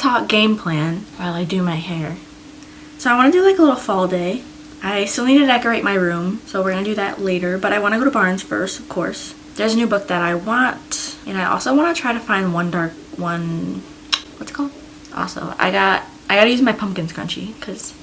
talk game plan while I do my hair. So I want to do like a little fall day. I still need to decorate my room, so we're gonna do that later, but I want to go to Barnes first, of course. There's a new book that I want, and I also want to try to find what's it called? Also, I gotta use my pumpkin scrunchie because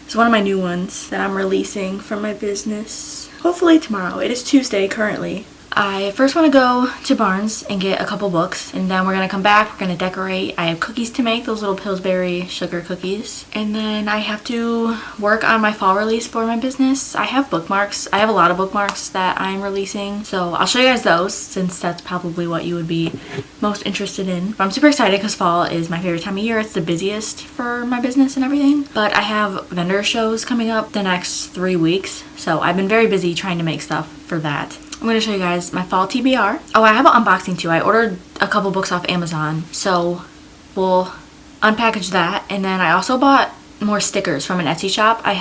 it's one of my new ones that I'm releasing from my business. Hopefully tomorrow. It is Tuesday currently. I first want to go to Barnes and get a couple books, and then we're going to come back, we're going to decorate. I have cookies to make, those little Pillsbury sugar cookies. And then I have to work on my fall release for my business. I have bookmarks. I have a lot of bookmarks that I'm releasing, so I'll show you guys those since that's probably what you would be most interested in. But I'm super excited because fall is my favorite time of year. It's the busiest for my business and everything. But I have vendor shows coming up the next 3 weeks, so I've been very busy trying to make stuff for that. I'm going to show you guys my fall TBR. Oh, I have an unboxing too. I ordered a couple books off Amazon, so we'll unpackage that. And then I also bought more stickers from an Etsy shop. I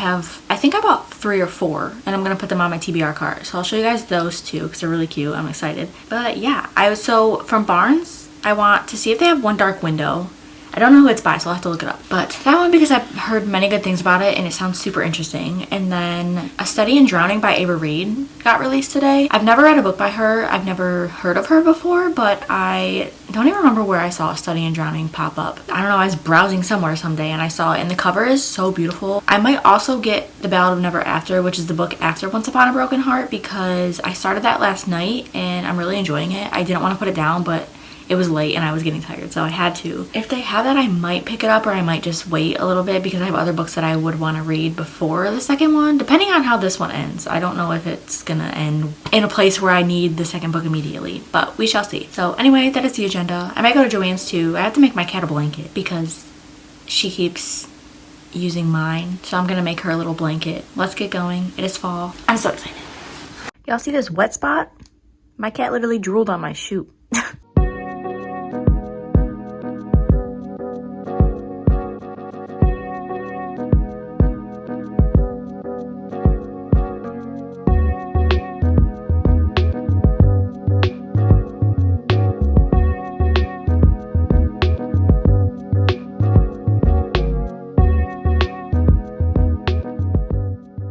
think I bought 3 or 4, and I'm going to put them on my TBR cart. So I'll show you guys those too because they're really cute. I'm excited. But yeah, so from Barnes, I want to see if they have One Dark Window. I don't know who it's by, so I'll have to look it up. But that one because I've heard many good things about it and it sounds super interesting. And then A Study in Drowning by Ava Reed got released today. I've never read a book by her. I've never heard of her before, but I don't even remember where I saw A Study in Drowning pop up. I don't know, I was browsing somewhere someday and I saw it, and the cover is so beautiful. I might also get The Ballad of Never After, which is the book after Once Upon a Broken Heart, because I started that last night and I'm really enjoying it. I didn't want to put it down, but it was late and I was getting tired, so I had to. If they have that, I might pick it up, or I might just wait a little bit because I have other books that I would want to read before the second one, depending on how this one ends. I don't know if it's gonna end in a place where I need the second book immediately, but we shall see. So anyway, that is the agenda. I might go to Joann's too. I have to make my cat a blanket because she keeps using mine, so I'm gonna make her a little blanket. Let's get going. It is fall. I'm so excited. Y'all see this wet spot? My cat literally drooled on my shoe.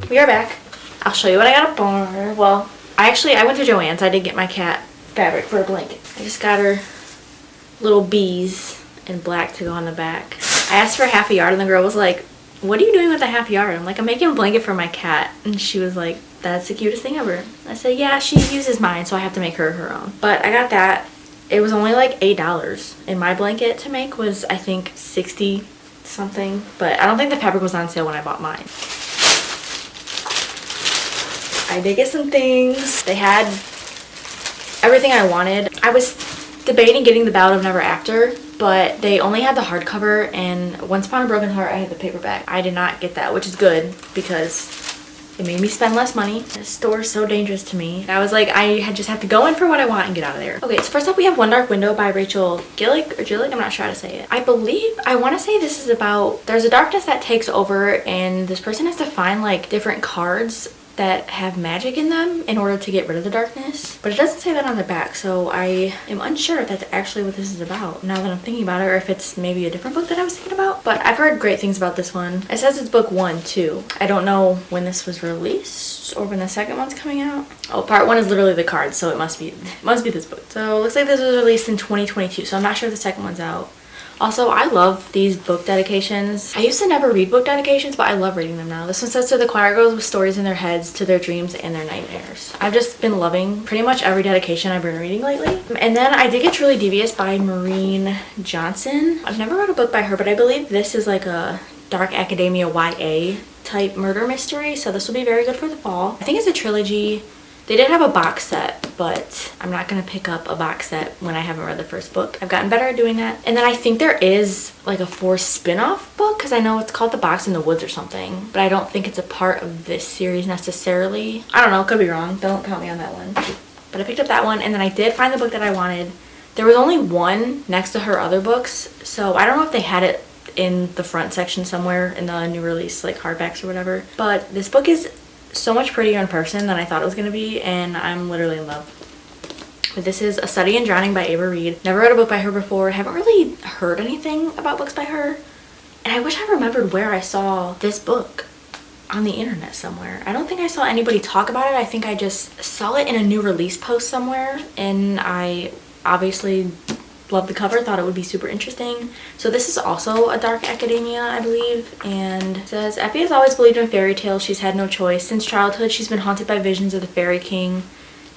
We are back. I'll show you what I got at Barnes. Well, I went to Joann's. I did get my cat fabric for a blanket. I just got her little bees in black to go on the back. I asked for half a yard and the girl was like, "What are you doing with a half yard?" I'm like, "I'm making a blanket for my cat." And she was like, "That's the cutest thing ever." I said, "Yeah, she uses mine, so I have to make her her own." But I got that. It was only like $8. And my blanket to make was, I think, 60 something. But I don't think the fabric was on sale when I bought mine. I did get some things. They had everything I wanted. I was debating getting The Ballad of Never After, but they only had the hardcover, and Once Upon a Broken Heart I had the paperback. I did not get that, which is good because it made me spend less money. This store is so dangerous to me. I was like, I just have to go in for what I want and get out of there. Okay, so first up we have One Dark Window by Rachel Gillick, I'm not sure how to say it. I want to say this is about, there's a darkness that takes over and this person has to find like different cards that have magic in them in order to get rid of the darkness, but it doesn't say that on the back, so I am unsure if that's actually what this is about now that I'm thinking about it, or if it's maybe a different book that I was thinking about. But I've heard great things about this one. It says it's book 1 too. I don't know when this was released or when the second one's coming out. Oh, part 1 is literally the cards, so it must be this book. So it looks like this was released in 2022, so I'm not sure if the second one's out. Also, I love these book dedications. I used to never read book dedications, but I love reading them now. This one says, "To the choir girls with stories in their heads, to their dreams and their nightmares." I've just been loving pretty much every dedication I've been reading lately. And then I did get Truly Devious by Maureen Johnson. I've never read a book by her, but I believe this is like a dark academia YA type murder mystery, so this will be very good for the fall. I think it's a trilogy. They did have a box set, but I'm not going to pick up a box set when I haven't read the first book. I've gotten better at doing that. And then I think there is like a 4 spin-off book, because I know it's called The Box in the Woods or something, but I don't think it's a part of this series necessarily. I don't know, could be wrong. Don't count me on that one. But I picked up that one, and then I did find the book that I wanted. There was only one next to her other books, so I don't know if they had it in the front section somewhere in the new release, like hardbacks or whatever. But this book is so much prettier in person than I thought it was going to be, and I'm literally in love. But this is A Study in Drowning by Ava Reed. Never read a book by her before. Haven't really heard anything about books by her. And I wish I remembered where I saw this book on the internet somewhere. I don't think I saw anybody talk about it. I think I just saw it in a new release post somewhere, and I obviously loved the cover, thought it would be super interesting. So this is also a dark academia, I believe, and it says, Effie has always believed in fairy tales. She's had no choice. Since childhood, she's been haunted by visions of the Fairy King.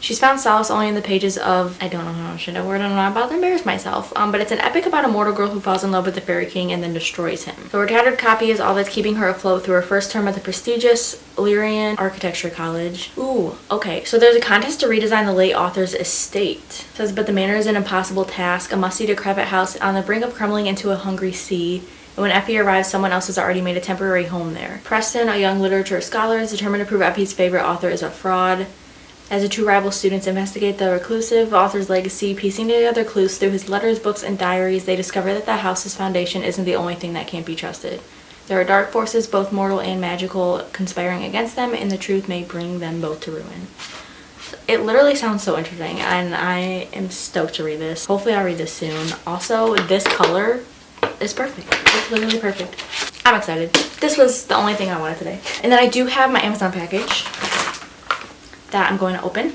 She's found solace only in the pages of, I don't know how much I know word I'm not about to embarrass myself, but it's an epic about a mortal girl who falls in love with the Fairy King and then destroys him. So her tattered copy is all that's keeping her afloat through her first term at the prestigious Illyrian Architecture College. Ooh, okay, so there's a contest to redesign the late author's estate. It says, but the manor is an impossible task, a musty, decrepit house on the brink of crumbling into a hungry sea. And when Effie arrives, someone else has already made a temporary home there. Preston, a young literature scholar, is determined to prove Effie's favorite author is a fraud. As the two rival students investigate the reclusive author's legacy, piecing together clues through his letters, books, and diaries, they discover that the house's foundation isn't the only thing that can't be trusted. There are dark forces, both mortal and magical, conspiring against them, and the truth may bring them both to ruin. It literally sounds so interesting, and I am stoked to read this. Hopefully I'll read this soon. Also, this color is perfect. It's literally perfect. I'm excited. This was the only thing I wanted today. And then I do have my Amazon package that I'm going to open.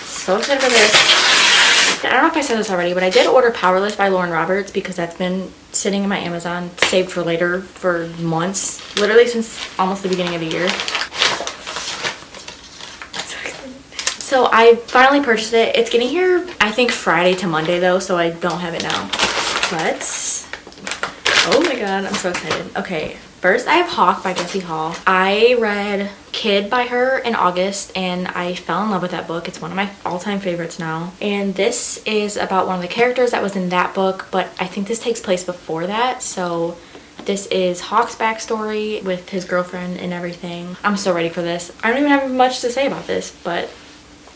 So excited for this. I don't know if I said this already, but I did order Powerless by Lauren Roberts because that's been sitting in my Amazon saved for later for months. Literally since almost the beginning of the year. So I finally purchased it. It's getting here, I think, Friday to Monday though, so I don't have it now. But, oh my god, I'm so excited. Okay, first I have Hawk by Jessie Hall. I read Kid by her in August and I fell in love with that book. It's one of my all-time favorites now. And this is about one of the characters that was in that book, but I think this takes place before that. So this is Hawk's backstory with his girlfriend and everything. I'm so ready for this. I don't even have much to say about this, but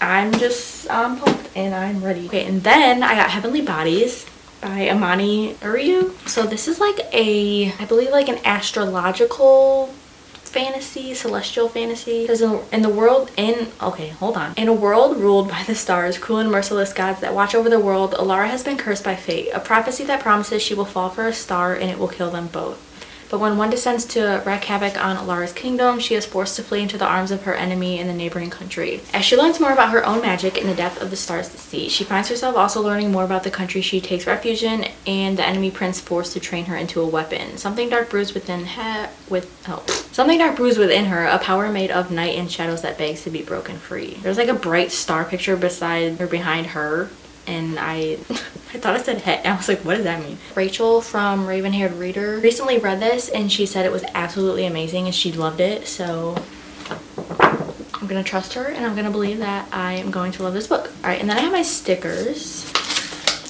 I'm pumped and I'm ready. Okay, and then I got Heavenly Bodies by Amani Uriu. So this is like a, I believe like an astrological fantasy, celestial fantasy. Because in the world, okay, hold on. In a world ruled by the stars, cruel and merciless gods that watch over the world, Alara has been cursed by fate. A prophecy that promises she will fall for a star and it will kill them both. But when one descends to wreak havoc on Alara's kingdom, she is forced to flee into the arms of her enemy in the neighboring country. As she learns more about her own magic in the depth of the stars to see, she finds herself also learning more about the country she takes refuge in and the enemy prince forced to train her into a weapon. Something dark brews within her, a power made of night and shadows that begs to be broken free. There's like a bright star picture beside or behind her. And I thought it said het. I was like, what does that mean? Rachel from Raven Haired Reader recently read this and she said it was absolutely amazing and she loved it. So I'm gonna trust her and I'm gonna believe that I am going to love this book. All right, and then I have my stickers.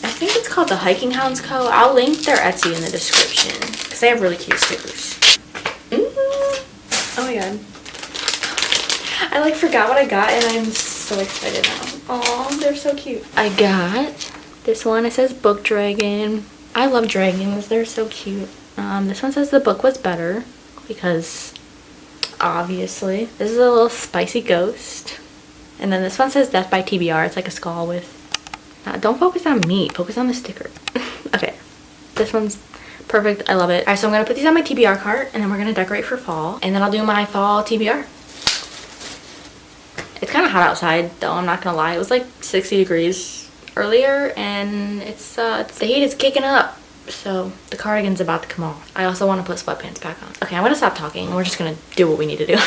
I think it's called the Hiking Hounds Co. I'll link their Etsy in the description because they have really cute stickers. Oh my god. I like forgot what I got and I'm so excited now. Oh, they're so cute. I got this one. It says Book Dragon. I love dragons. They're so cute. This one says the book was better because obviously. This is a little spicy ghost. And then this one says Death by TBR. It's like a skull with... don't focus on me. Focus on the sticker. Okay. This one's perfect. I love it. Alright, so I'm going to put these on my TBR cart and then we're going to decorate for fall. And then I'll do my fall TBR. It's kind of hot outside though, I'm not gonna lie. It was like 60 degrees earlier and the heat is kicking up. So the cardigan's about to come off. I also want to put sweatpants back on. Okay, I'm gonna stop talking and we're just gonna do what we need to do.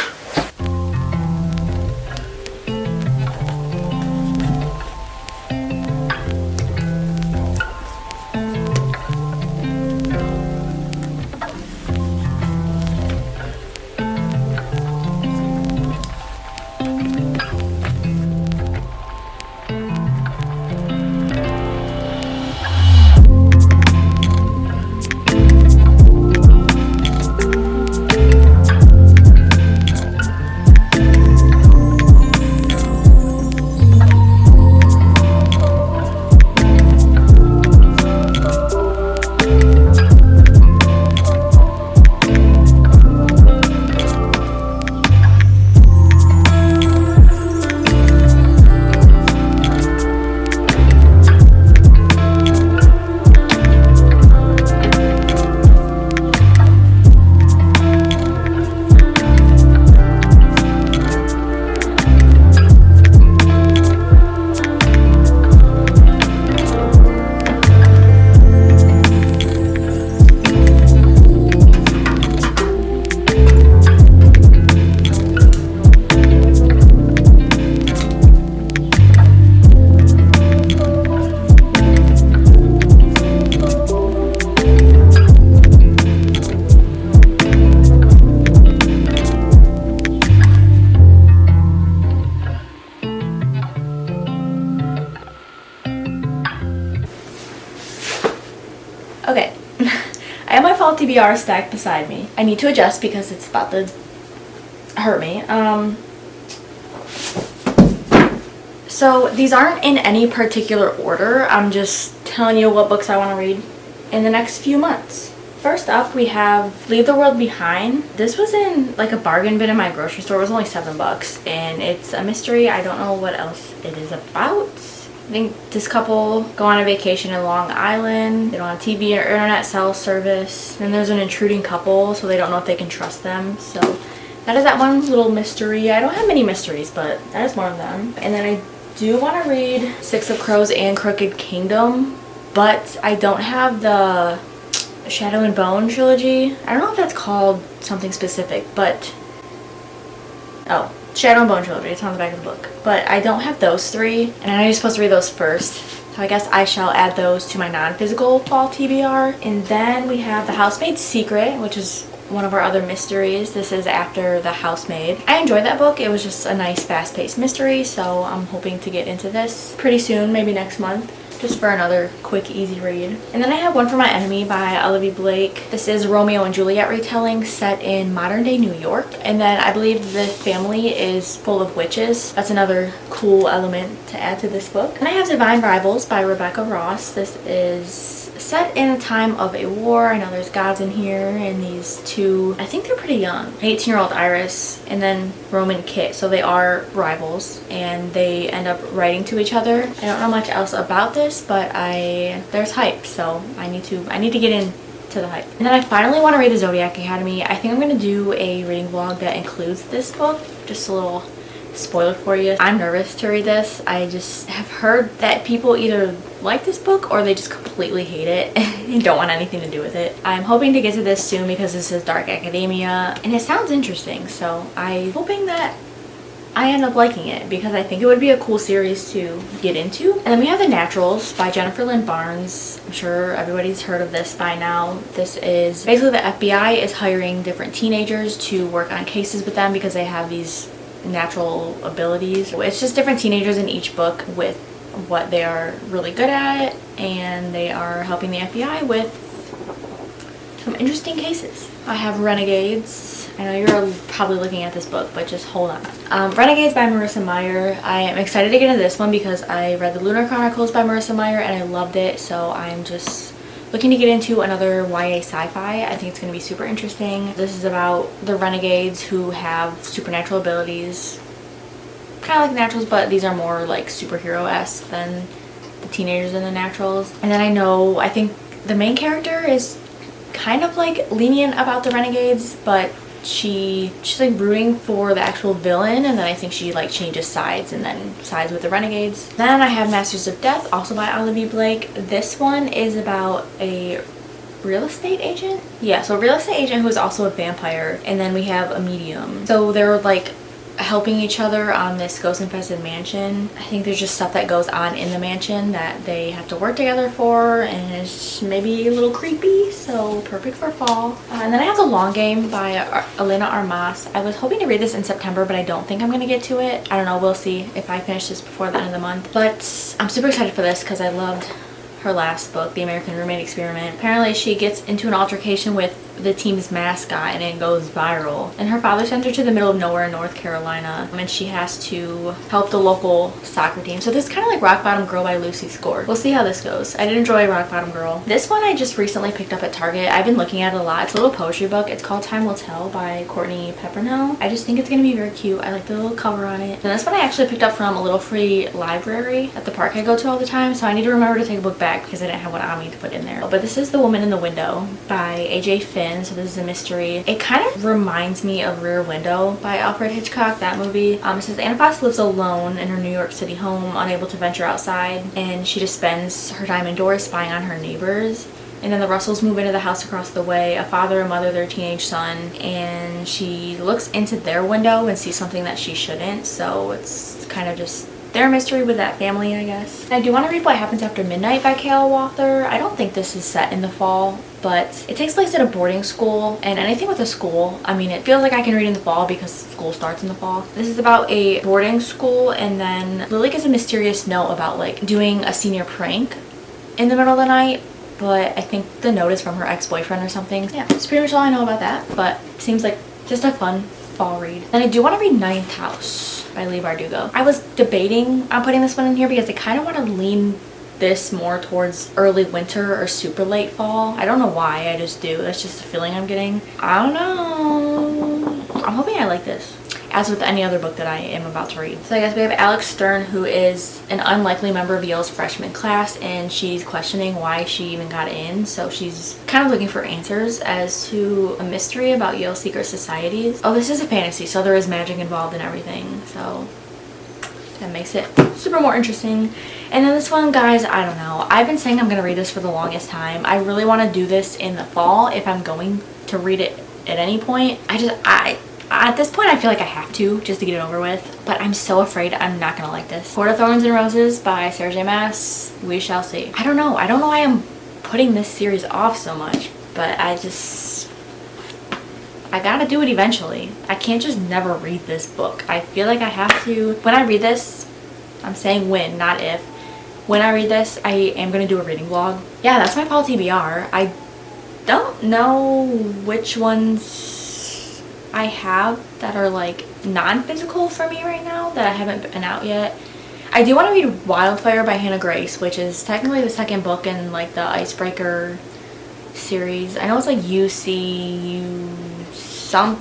fall TBR stacked beside me. I need to adjust because it's about to hurt me. So these aren't in any particular order. I'm just telling you what books I want to read in the next few months. First up, we have Leave the World Behind. This was in like a bargain bin in my grocery store. It was only $7 and it's a mystery. I don't know what else it is about. I think this couple go on a vacation in Long Island. They don't have TV or internet cell service. Then there's an intruding couple, so they don't know if they can trust them. So that is that one little mystery. I don't have many mysteries, but that is one of them. And then I do want to read Six of Crows and Crooked Kingdom, but I don't have the Shadow and Bone trilogy. I don't know if that's called something specific, but oh, Shadow and Bone trilogy. It's on the back of the book. But I don't have those three, and I know you're supposed to read those first. So I guess I shall add those to my non-physical fall TBR. And then we have The Housemaid's Secret, which is one of our other mysteries. This is after The Housemaid. I enjoyed that book. It was just a nice fast-paced mystery, so I'm hoping to get into this pretty soon, maybe next month, just for another quick, easy read. And then I have One for My Enemy by Olivia Blake. This is Romeo and Juliet retelling set in modern-day New York. And then I believe the family is full of witches. That's another cool element to add to this book. And I have Divine Rivals by Rebecca Ross. This is set in a time of a war. I know there's gods in here, and these two, I think they're pretty young. 18-year-old Iris and then Roman Kit. So they are rivals and they end up writing to each other. I don't know much else about this, but there's hype, so I need to get into the hype. And then I finally want to read The Zodiac Academy. I think I'm going to do a reading vlog that includes this book. Just a little spoiler for you. I'm nervous to read this. I just have heard that people either like this book or they just completely hate it and don't want anything to do with it. I'm hoping to get to this soon because this is dark academia and it sounds interesting, so I'm hoping that I end up liking it because I think it would be a cool series to get into. And then we have The Naturals by Jennifer Lynn Barnes. I'm sure everybody's heard of this by now. This is basically the FBI is hiring different teenagers to work on cases with them because they have these natural abilities. It's just different teenagers in each book with what they are really good at, and they are helping the FBI with some interesting cases. I have Renegades. I know you're probably looking at this book, but just hold on. Renegades by Marissa Meyer. I am excited to get into this one because I read the Lunar Chronicles by Marissa Meyer and I loved it, so I'm just looking to get into another YA sci-fi. I think it's going to be super interesting. This is about the renegades who have supernatural abilities. Kind of like Naturals, but these are more like superhero-esque than the teenagers in the Naturals. And then I think the main character is kind of like lenient about the renegades, but she's like rooting for the actual villain, and then I think she like changes sides and then sides with the renegades. Then I have Masters of Death, also by Olivia Blake. This one is about a real estate agent. Yeah, so a real estate agent who is also a vampire, and then we have a medium. So they're like helping each other on this ghost infested mansion. I think there's just stuff that goes on in the mansion that they have to work together for, and it's maybe a little creepy, so perfect for fall. And then I have The Long Game by Elena Armas. I was hoping to read this in September, but I don't think I'm gonna get to it. I don't know, we'll see if I finish this before the end of the month. But I'm super excited for this because I loved her last book, The American Roommate Experiment. Apparently she gets into an altercation with the team's mascot and it goes viral, and her father sends her to the middle of nowhere in North Carolina, and she has to help the local soccer team. So this is kind of like Rock Bottom Girl by Lucy Score. We'll see how this goes. I did enjoy Rock Bottom Girl. This one I just recently picked up at Target. I've been looking at it a lot. It's a little poetry book. It's called Time Will Tell by Courtney Peppernell. I just think it's gonna be very cute. I like the little cover on it. And this one I actually picked up from a little free library at the park I go to all the time, so I need to remember to take a book back because I didn't have one on me to put in there. But this is The Woman in the Window by AJ Finn. So this is a mystery. It kind of reminds me of Rear Window by Alfred Hitchcock, that movie. It says Anna Fox lives alone in her New York City home, unable to venture outside, and she just spends her time indoors spying on her neighbors. And then the Russells move into the house across the way, a father, a mother, their teenage son, and she looks into their window and sees something that she shouldn't, so it's kind of just their mystery with that family, I guess. I do want to read What Happens After Midnight by Kayla Walther. I don't think this is set in the fall, but it takes place at a boarding school, and anything with a school, I mean, it feels like I can read in the fall because school starts in the fall. This is about a boarding school, and then Lily gets a mysterious note about like doing a senior prank in the middle of the night, but I think the note is from her ex-boyfriend or something. Yeah, that's pretty much all I know about that, but it seems like just a fun fall read. Then I do want to read Ninth House by Leigh Bardugo. I was debating on putting this one in here because I kind of want to lean this more towards early winter or super late fall. I don't know why, I just do. That's just a feeling I'm getting. I don't know. I'm hoping I like this, as with any other book that I am about to read. So I guess we have Alex Stern, who is an unlikely member of Yale's freshman class, and she's questioning why she even got in. So she's kind of looking for answers as to a mystery about Yale secret societies. Oh, this is a fantasy, so there is magic involved in everything. So that makes it super more interesting. And then this one, guys, I don't know. I've been saying I'm going to read this for the longest time. I really want to do this in the fall if I'm going to read it at any point. At this point, I feel like I have to, just to get it over with. But I'm so afraid I'm not going to like this. Court of Thorns and Roses by Sarah J. Maas. We shall see. I don't know why I'm putting this series off so much. But I gotta do it eventually. I can't just never read this book. I feel like I have to. When I read this, I'm saying when, not if. When I read this, I am going to do a reading vlog. Yeah, that's my fall TBR. I don't know which ones I have that are like non-physical for me right now that I haven't been out yet. I do want to read Wildfire by Hannah Grace, which is technically the second book in like the Icebreaker series. I know it's like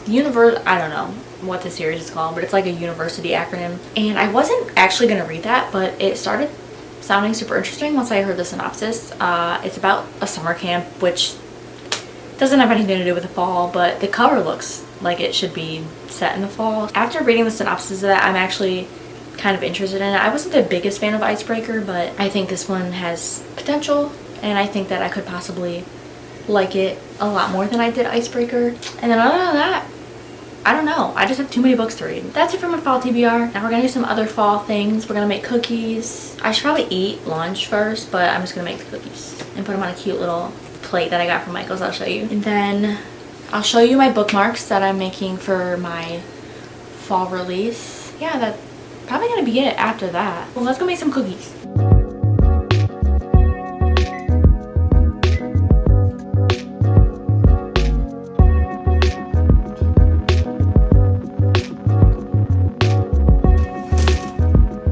universe, I don't know what the series is called, but it's like a university acronym. And I wasn't actually going to read that, but it started sounding super interesting once I heard the synopsis. It's about a summer camp, which doesn't have anything to do with the fall, but the cover looks like it should be set in the fall. After reading the synopsis of that, I'm actually kind of interested in it. I wasn't the biggest fan of Icebreaker, but I think this one has potential, and I think that I could possibly like it a lot more than I did Icebreaker. And then other than that, I don't know. I just have too many books to read. That's it for my fall TBR. Now we're gonna do some other fall things. We're gonna make cookies. I should probably eat lunch first, but I'm just gonna make the cookies and put them on a cute little plate that I got from Michael's. I'll show you. And then I'll show you my bookmarks that I'm making for my fall release. Yeah, that's probably gonna be it after that. Well, let's go make some cookies.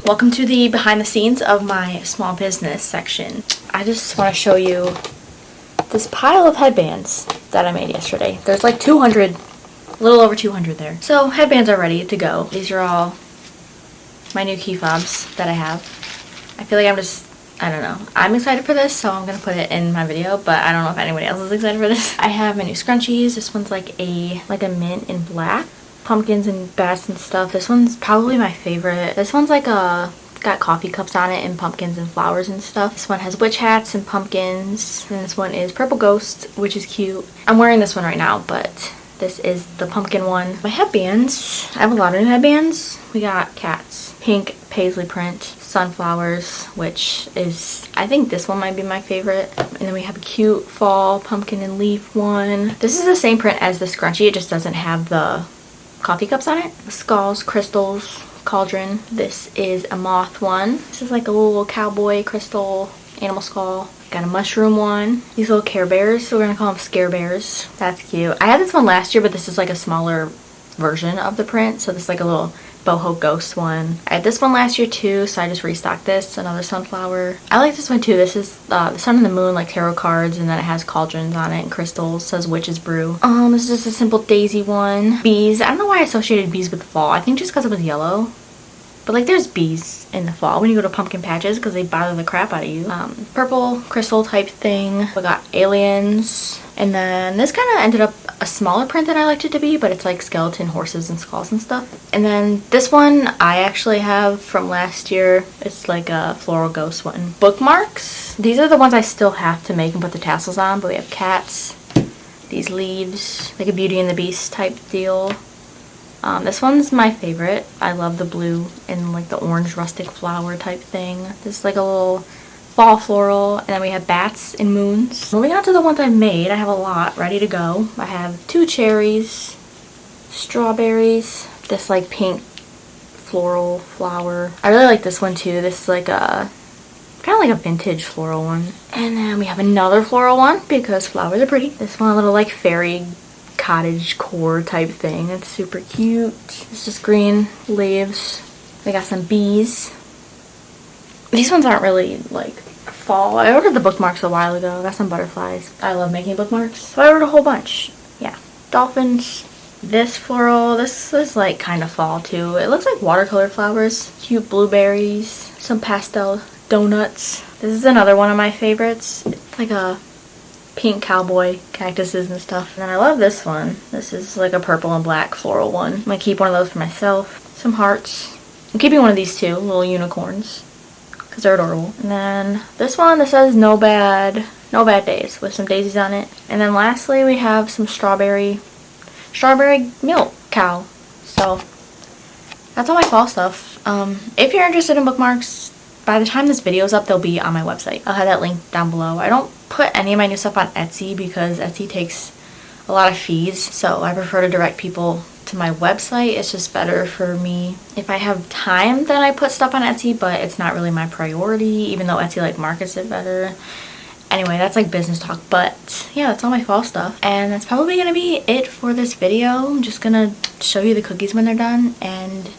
Welcome to the behind the scenes of my small business section. I just want to show you this pile of headbands that I made yesterday. There's like 200, a little over 200 there. So headbands are ready to go. These are all my new key fobs that I have. I feel like I don't know. I'm excited for this, so I'm going to put it in my video, but I don't know if anybody else is excited for this. I have my new scrunchies. This one's like a mint in black. Pumpkins and bats and stuff. This one's probably my favorite. This one's like got coffee cups on it and pumpkins and flowers and stuff. This one has witch hats and pumpkins. And this one is Purple Ghost, which is cute. I'm wearing this one right now, but this is the pumpkin one. My headbands, I have a lot of new headbands. We got cats, pink paisley print, sunflowers, which is, I think this one might be my favorite. And then we have a cute fall pumpkin and leaf one. This is the same print as the scrunchie, it just doesn't have the coffee cups on it. Skulls, crystals, cauldron. This is a moth one. This is like a little cowboy crystal animal skull. Got a mushroom one. These little Care Bears, so we're gonna call them Scare Bears. That's cute. I had this one last year, but this is like a smaller version of the print. So this is like a little boho ghost one. I had this one last year too, so I just restocked this. Another sunflower. I like this one too. This is the sun and the moon, like tarot cards, and then it has cauldrons on it and crystals. It says witch's brew. This is just a simple daisy one. Bees. I don't know why I associated bees with fall. I think just because it was yellow. But like there's bees in the fall when you go to pumpkin patches because they bother the crap out of you. Purple crystal type thing. We got aliens. And then this kind of ended up a smaller print than I liked it to be, but it's like skeleton horses and skulls and stuff. And then this one I actually have from last year. It's like a floral ghost one. Bookmarks. These are the ones I still have to make and put the tassels on, but we have cats, these leaves, like a Beauty and the Beast type deal. This one's my favorite. I love the blue and like the orange rustic flower type thing. This is like a little fall floral. And then we have bats and moons. Moving on to the ones I've made, I have a lot ready to go. I have 2 cherries, strawberries, this like pink floral flower. I really like this one too. This is like a kind of of like a vintage floral one. And then we have another floral one because flowers are pretty. This one, a little like fairy cottage core type thing. It's super cute. It's just green leaves. We got some bees. These ones aren't really like fall. I ordered the bookmarks a while ago. Got some butterflies. I love making bookmarks, so I ordered a whole bunch. Yeah, dolphins. This floral, this is like kind of fall too. It looks like watercolor flowers. Cute blueberries. Some pastel donuts. This is another one of my favorites. It's like a pink cowboy cactuses and stuff. And then I love this one. This is like a purple and black floral one. I'm gonna keep one of those for myself. Some hearts. I'm keeping one of these two, little unicorns, because they're adorable. And then this one, this says no bad days with some daisies on it. And then lastly, we have some strawberry milk cow. So that's all my fall stuff. If you're interested in bookmarks, by the time this video is up, they'll be on my website. I'll have that link down below. I don't put any of my new stuff on Etsy because Etsy takes a lot of fees, so I prefer to direct people to my website. It's just better for me. If I have time, then I put stuff on Etsy, but it's not really my priority, even though Etsy like markets it better. Anyway, that's like business talk, but yeah, that's all my fall stuff. And that's probably gonna be it for this video. I'm just gonna show you the cookies when they're done, and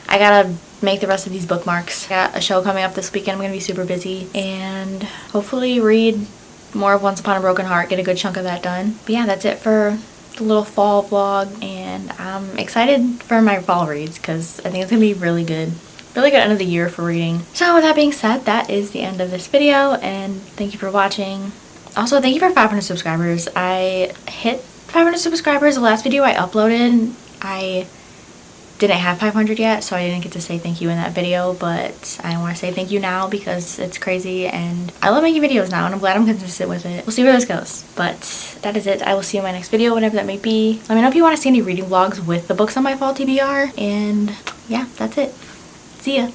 I gotta make the rest of these bookmarks. I got a show coming up this weekend. I'm gonna be super busy, and hopefully read more of Once Upon a Broken Heart, get a good chunk of that done. But yeah, that's it for the little fall vlog, and I'm excited for my fall reads because I think it's gonna be really good end of the year for reading. So with that being said, that is the end of this video, and thank you for watching. Also, thank you for 500 subscribers. I hit 500 subscribers the last video I uploaded. I didn't have 500 yet, so I didn't get to say thank you in that video, but I want to say thank you now because it's crazy and I love making videos now, and I'm glad I'm consistent with it. We'll see where this goes, but that is it. I will see you in my next video, whatever that may be. Let me know if you want to see any reading vlogs with the books on my fall TBR, and yeah, that's it. See ya.